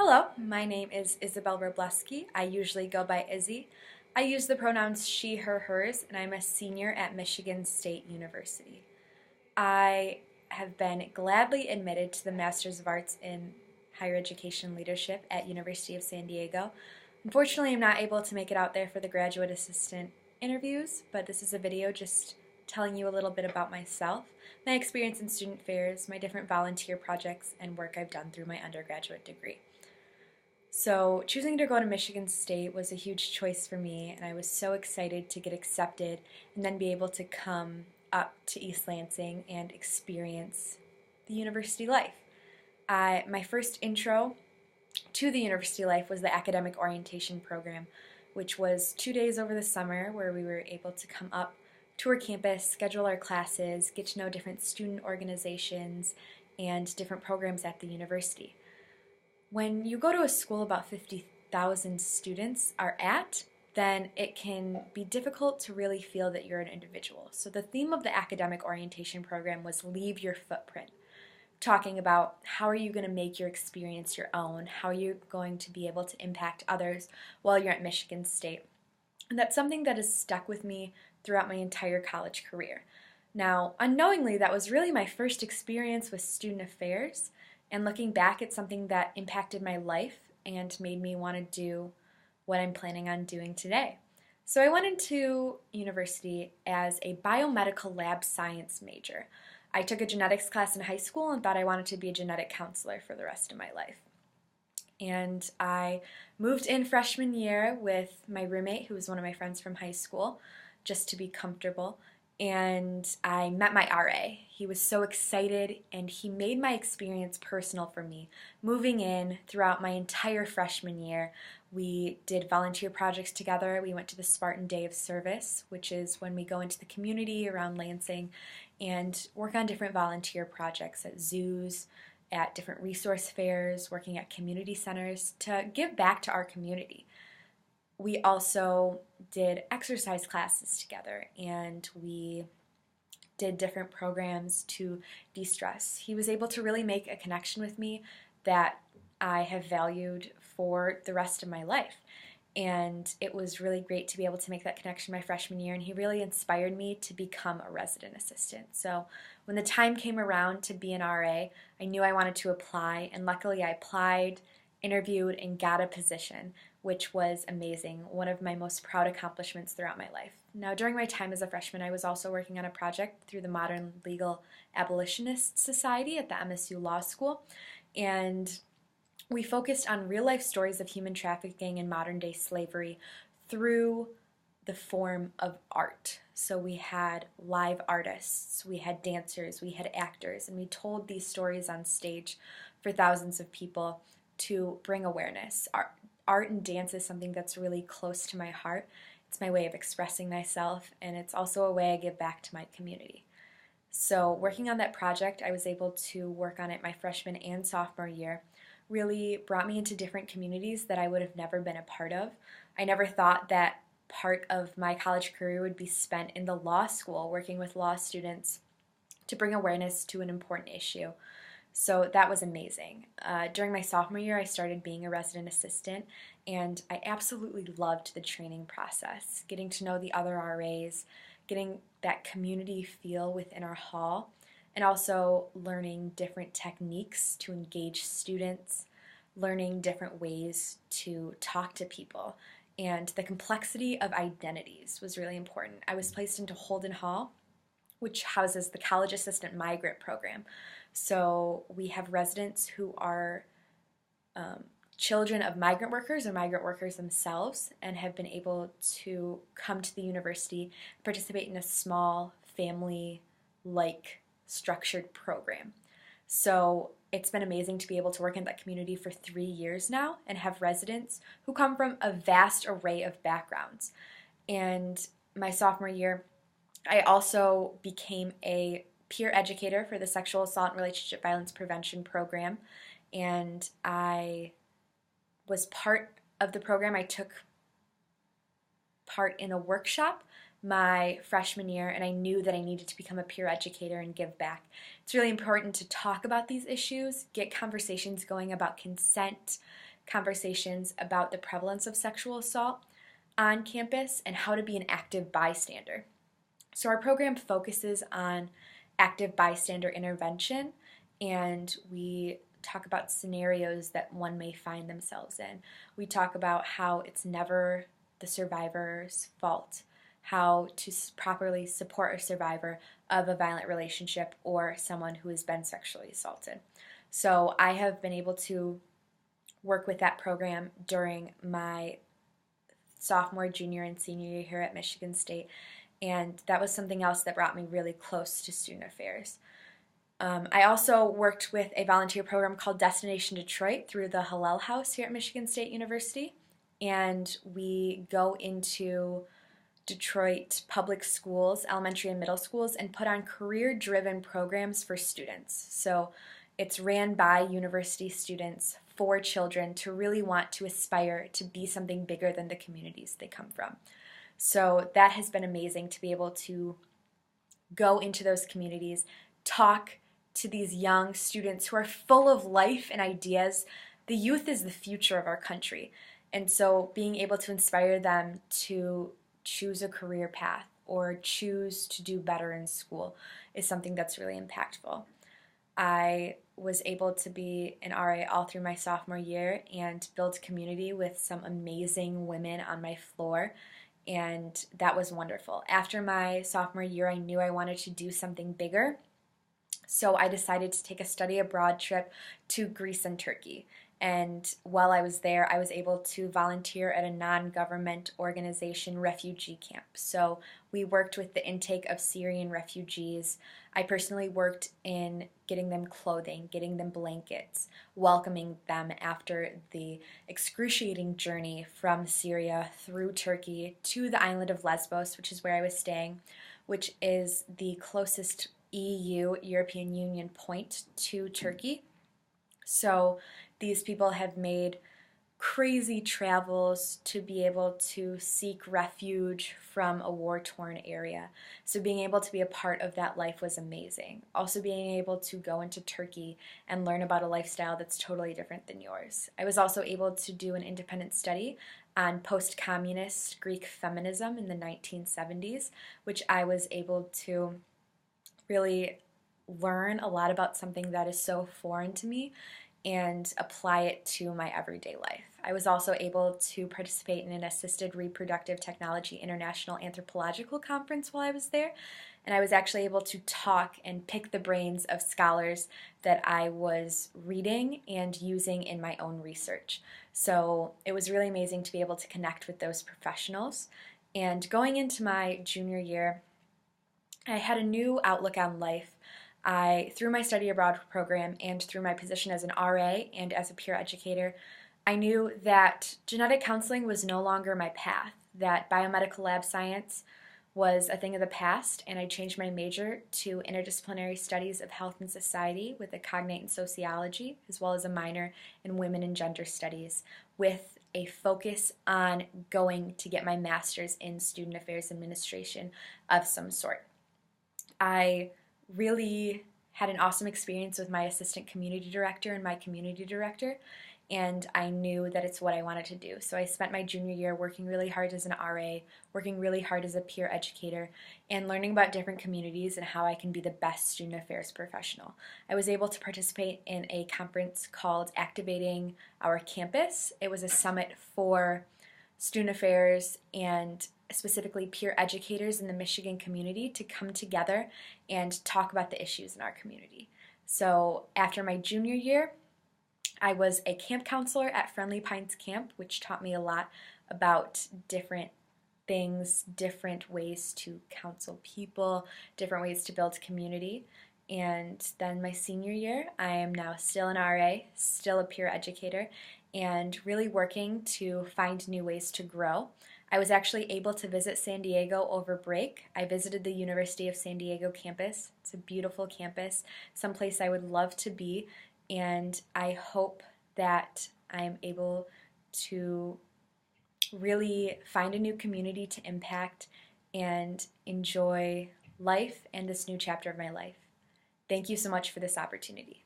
Hello, my name is Isabelle Wroblewski. I usually go by Izzy. I use the pronouns she, her, hers, and I'm a senior at Michigan State University. I have been gladly admitted to the Master's of Arts in Higher Education Leadership at University of San Diego. Unfortunately, I'm not able to make it out there for the graduate assistant interviews, but this is a video just telling you a little bit about myself, my experience in student fairs, my different volunteer projects, and work I've done through my undergraduate degree. So choosing to go to Michigan State was a huge choice for me, and I was so excited to get accepted and then be able to come up to East Lansing and experience the university life. My first intro to the university life was the academic orientation program, which was 2 days over the summer where we were able to come up, tour campus, schedule our classes, get to know different student organizations and different programs at the university. When you go to a school about 50,000 students are at, then it can be difficult to really feel that you're an individual. So the theme of the academic orientation program was leave your footprint, talking about how are you going to make your experience your own, how are you going to be able to impact others while you're at Michigan State. And that's something that has stuck with me throughout my entire college career. Now, unknowingly, that was really my first experience with student affairs. And looking back, it's something that impacted my life and made me want to do what I'm planning on doing today. So I went into university as a biomedical lab science major. I took a genetics class in high school and thought I wanted to be a genetic counselor for the rest of my life. And I moved in freshman year with my roommate, who was one of my friends from high school, just to be comfortable. And I met my RA. He was so excited, and he made my experience personal for me. Moving in throughout my entire freshman year, we did volunteer projects together. We went to the Spartan Day of Service, which is when we go into the community around Lansing and work on different volunteer projects at zoos, at different resource fairs, working at community centers to give back to our community. We also did exercise classes together, and we did different programs to de-stress. He was able to really make a connection with me that I have valued for the rest of my life. And it was really great to be able to make that connection my freshman year, and he really inspired me to become a resident assistant. So when the time came around to be an RA, I knew I wanted to apply, and luckily I applied, interviewed, and got a position, which was amazing, one of my most proud accomplishments throughout my life. Now, during my time as a freshman, I was also working on a project through the Modern Legal Abolitionist Society at the MSU Law School, and we focused on real-life stories of human trafficking and modern-day slavery through the form of art. So we had live artists, we had dancers, we had actors, and we told these stories on stage for thousands of people to bring awareness. Art and dance is something that's really close to my heart. It's my way of expressing myself, and it's also a way I give back to my community. So working on that project, I was able to work on it my freshman and sophomore year. Really brought me into different communities that I would have never been a part of. I never thought that part of my college career would be spent in the law school, working with law students to bring awareness to an important issue. So that was amazing. During my sophomore year, I started being a resident assistant, and I absolutely loved the training process, getting to know the other RAs, getting that community feel within our hall, and also learning different techniques to engage students, learning different ways to talk to people. And the complexity of identities was really important. I was placed into Holden Hall, which houses the College Assistant Migrant Program. So we have residents who are children of migrant workers or migrant workers themselves and have been able to come to the university and participate in a small family-like structured program. So it's been amazing to be able to work in that community for 3 years now and have residents who come from a vast array of backgrounds. And my sophomore year, I also became a peer educator for the Sexual Assault and Relationship Violence Prevention Program, and I was part of the program. I took part in a workshop my freshman year, and I knew that I needed to become a peer educator and give back. It's really important to talk about these issues, get conversations going about consent, conversations about the prevalence of sexual assault on campus and how to be an active bystander. So our program focuses on active bystander intervention, and we talk about scenarios that one may find themselves in. We talk about how it's never the survivor's fault, how to properly support a survivor of a violent relationship or someone who has been sexually assaulted. So I have been able to work with that program during my sophomore, junior, and senior year here at Michigan State, and that was something else that brought me really close to student affairs. I also worked with a volunteer program called Destination Detroit through the Hillel House here at Michigan State University, and we go into Detroit public schools, elementary and middle schools, and put on career-driven programs for students. So it's ran by university students for children to really want to aspire to be something bigger than the communities they come from. So that has been amazing to be able to go into those communities, talk to these young students who are full of life and ideas. The youth is the future of our country. And so being able to inspire them to choose a career path or choose to do better in school is something that's really impactful. I was able to be an RA all through my sophomore year and build community with some amazing women on my floor, and that was wonderful. After my sophomore year, I knew I wanted to do something bigger, so I decided to take a study abroad trip to Greece and Turkey. And while I was there, I was able to volunteer at a non-government organization refugee camp. So we worked with the intake of Syrian refugees. I personally worked in getting them clothing, getting them blankets, welcoming them after the excruciating journey from Syria through Turkey to the island of Lesbos, which is where I was staying, which is the closest EU, European Union point to Turkey. So these people have made crazy travels to be able to seek refuge from a war-torn area. So being able to be a part of that life was amazing. Also being able to go into Turkey and learn about a lifestyle that's totally different than yours. I was also able to do an independent study on post-communist Greek feminism in the 1970s, which I was able to really learn a lot about something that is so foreign to me and apply it to my everyday life. I was also able to participate in an Assisted Reproductive Technology International Anthropological Conference while I was there, and I was actually able to talk and pick the brains of scholars that I was reading and using in my own research. So it was really amazing to be able to connect with those professionals. And going into my junior year, I had a new outlook on life. Through my study abroad program and through my position as an RA and as a peer educator, I knew that genetic counseling was no longer my path, that biomedical lab science was a thing of the past, and I changed my major to interdisciplinary studies of health and society with a cognate in sociology, as well as a minor in women and gender studies, with a focus on going to get my master's in student affairs administration of some sort. I really had an awesome experience with my assistant community director and my community director, and I knew that it's what I wanted to do. So I spent my junior year working really hard as an RA, working really hard as a peer educator, and learning about different communities and how I can be the best student affairs professional. I was able to participate in a conference called Activating Our Campus. It was a summit for student affairs and specifically peer educators in the Michigan community to come together and talk about the issues in our community. So after my junior year, I was a camp counselor at Friendly Pines Camp, which taught me a lot about different things, different ways to counsel people, different ways to build community. And then my senior year, I am now still an RA, still a peer educator, and really working to find new ways to grow. I was actually able to visit San Diego over break. I visited the University of San Diego campus. It's a beautiful campus, someplace I would love to be, and I hope that I am able to really find a new community to impact and enjoy life and this new chapter of my life. Thank you so much for this opportunity.